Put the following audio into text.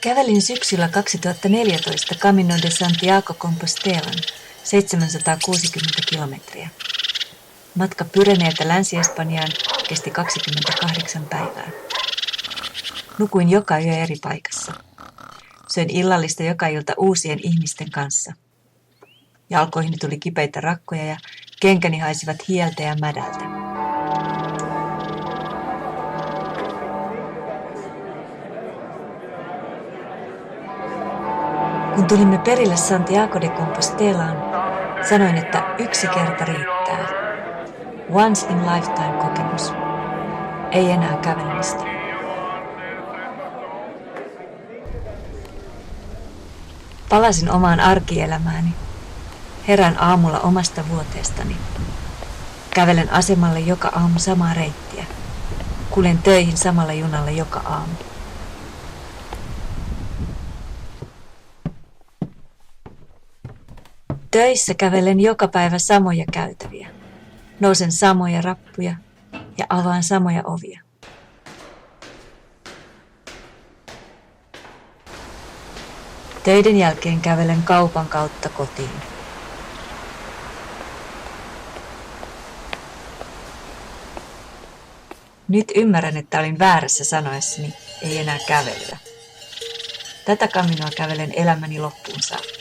Kävelin syksyllä 2014 Camino de Santiago Compostelan 760 kilometriä. Matka Pyreneiltä Länsi-Espanjaan kesti 28 päivää. Nukuin joka yö eri paikassa. Söin illallista joka ilta uusien ihmisten kanssa. Jalkoihini tuli kipeitä rakkoja ja kenkäni haisivat hieltä ja mädältä. Kun tulimme perille Santiago de Compostelaan, sanoin, että yksi kerta riittää. Once in lifetime kokemus. Ei enää kävelemistä. Palasin omaan arkielämääni. Herään aamulla omasta vuoteestani. Kävelen asemalle joka aamu samaa reittiä. Kuljen töihin samalla junalla joka aamu. Töissä kävelen joka päivä samoja käytäviä. Nousen samoja rappuja ja avaan samoja ovia. Töiden jälkeen kävelen kaupan kautta kotiin. Nyt ymmärrän, että olin väärässä sanoessani ei enää kävellä. Tätä kaminoa kävelen elämäni loppuun saakka.